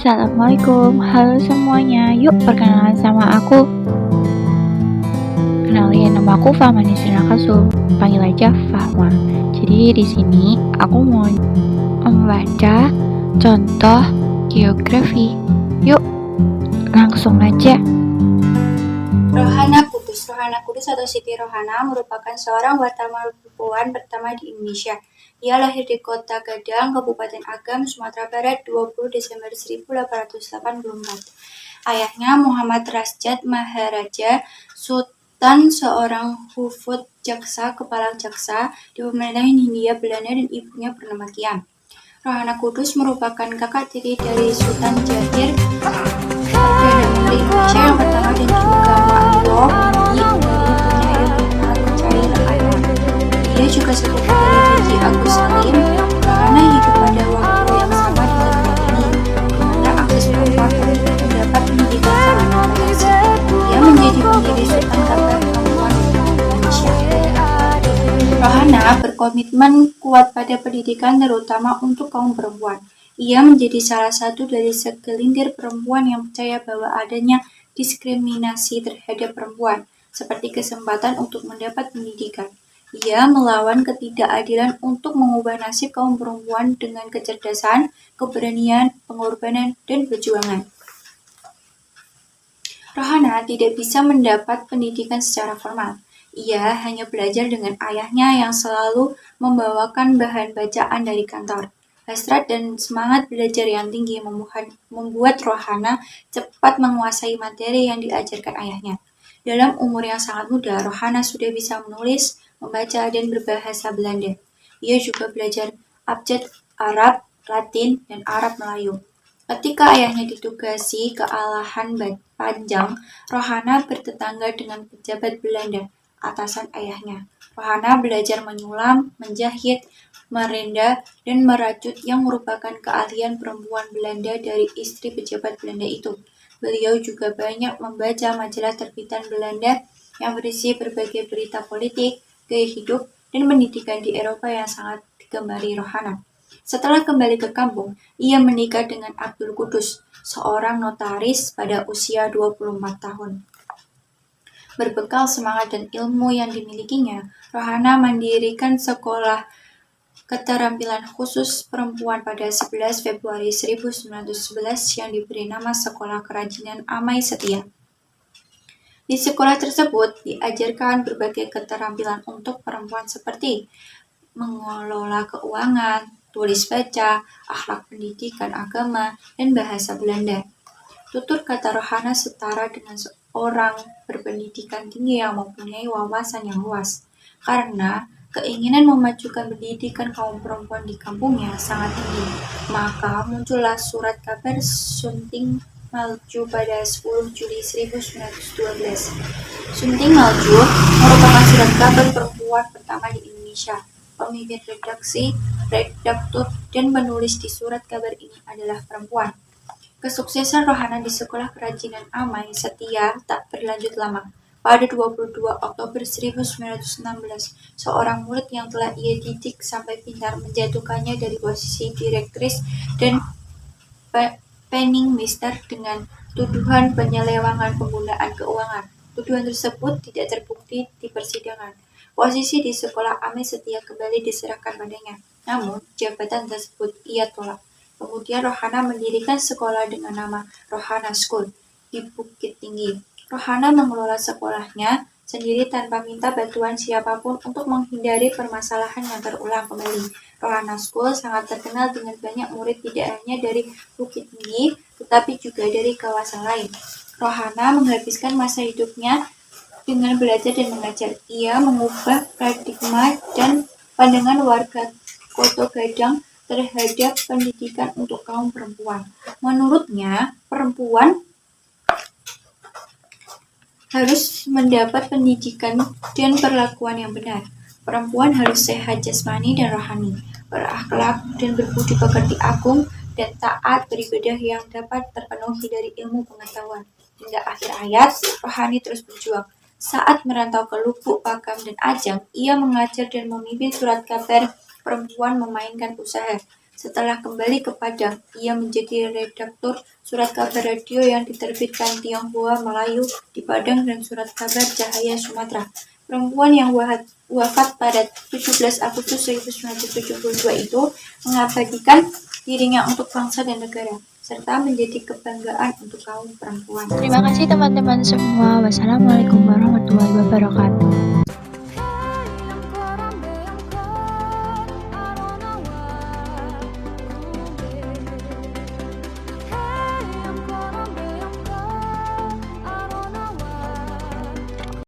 Assalamualaikum, halo semuanya. Yuk perkenalan sama aku. Kenalin, nama aku Fahma Nisrina Kasum. Panggil aja Fahma. Jadi di sini aku mau membaca contoh geografi. Yuk, langsung aja. Rohana Kudus. Rohana Kudus atau Siti Rohana merupakan seorang wartawan perempuan pertama di Indonesia. Ia lahir di Kota Gadang, Kabupaten Agam, Sumatera Barat 20 Desember 1884. Ayahnya Muhammad Rasjad Maharaja Sultan, seorang hufud jaksa, kepala jaksa di pemerintahan Hindia Belanda, dan ibunya bernama Kiam. Rohana Kudus merupakan kakak tiri dari Sultan Jahir, Perdana Menteri Indonesia yang pertama, dan juga Maklo dari penyair yang mencari ayah. Dia juga sepupu dari Haji Agus Salim. Rohana hidup pada waktu yang sama dengan ini, di mana akses perempuan untuk mendapat pendidikan sangat terbatas. Dia menjadi pendiri Sultan Kabar Perempuan Indonesia. Rohana berkomitmen kuat pada pendidikan, terutama untuk kaum perempuan. Ia menjadi salah satu dari segelintir perempuan yang percaya bahwa adanya diskriminasi terhadap perempuan, seperti kesempatan untuk mendapat pendidikan. Ia melawan ketidakadilan untuk mengubah nasib kaum perempuan dengan kecerdasan, keberanian, pengorbanan, dan perjuangan. Rohana tidak bisa mendapat pendidikan secara formal. Ia hanya belajar dengan ayahnya yang selalu membawakan bahan bacaan dari kantor. Hasrat dan semangat belajar yang tinggi membuat Rohana cepat menguasai materi yang diajarkan ayahnya. Dalam umur yang sangat muda, Rohana sudah bisa menulis, membaca, dan berbahasa Belanda. Ia juga belajar abjad Arab, Latin, dan Arab Melayu. Ketika ayahnya ditugasi ke Alahan Panjang, Rohana bertetangga dengan pejabat Belanda, atasan ayahnya. Rohana belajar menyulam, menjahit, merenda, dan merajut yang merupakan keahlian perempuan Belanda dari istri pejabat Belanda itu. Beliau juga banyak membaca majalah terbitan Belanda yang berisi berbagai berita politik, gaya hidup, dan pendidikan di Eropa yang sangat digemari Rohana. Setelah kembali ke kampung, ia menikah dengan Abdul Kudus, seorang notaris pada usia 24 tahun. Berbekal semangat dan ilmu yang dimilikinya, Rohana mendirikan sekolah keterampilan khusus perempuan pada 11 Februari 1911 yang diberi nama Sekolah Kerajinan Amai Setia. Di sekolah tersebut diajarkan berbagai keterampilan untuk perempuan seperti mengelola keuangan, tulis baca, akhlak pendidikan agama, dan bahasa Belanda. Tutur kata Rohana setara dengan seorang berpendidikan tinggi yang mempunyai wawasan yang luas. Karena keinginan memajukan pendidikan kaum perempuan di kampungnya sangat tinggi, maka muncullah surat kabar Sunting Malju pada 10 Juli 1912. Sunting Malju merupakan surat kabar perempuan pertama di Indonesia. Pemimpin redaksi, redaktur, dan penulis di surat kabar ini adalah perempuan. Kesuksesan Rohana di Sekolah Kerajinan Amai Setia tak berlanjut lama. Pada 22 Oktober 1916, seorang murid yang telah ia didik sampai pintar menjatuhkannya dari posisi direktris dan penningmeister dengan tuduhan penyelewengan penggunaan keuangan. Tuduhan tersebut tidak terbukti di persidangan. Posisi di Sekolah Amai Setia kembali diserahkan padanya, namun jabatan tersebut ia tolak. Kemudian Rohana mendirikan sekolah dengan nama Rohana School di Bukit Tinggi. Rohana mengelola sekolahnya sendiri tanpa minta bantuan siapapun untuk menghindari permasalahan yang terulang kembali. Rohana School sangat terkenal dengan banyak murid tidak hanya dari Bukit Tinggi, tetapi juga dari kawasan lain. Rohana menghabiskan masa hidupnya dengan belajar dan mengajar. Ia mengubah paradigma dan pandangan warga Kota Gadang terhadap pendidikan untuk kaum perempuan. Menurutnya, perempuan harus mendapat pendidikan dan perlakuan yang benar. Perempuan harus sehat jasmani dan rohani, berakhlak dan berbudi pekerti agung, dan taat beribadah yang dapat terpenuhi dari ilmu pengetahuan. Hingga akhir hayat, Rohani terus berjuang. Saat merantau ke Lubuk, Pakam, dan Ajang, ia mengajar dan memimpin surat kabar perempuan memainkan usaha. Setelah kembali ke Padang, ia menjadi redaktur surat kabar radio yang diterbitkan Tionghoa Melayu di Padang dan surat kabar Cahaya Sumatera. Perempuan yang wafat pada 17 Agustus 1972 itu mengabadikan dirinya untuk bangsa dan negara, serta menjadi kebanggaan untuk kaum perempuan. Terima kasih teman-teman semua. Wassalamualaikum warahmatullahi wabarakatuh.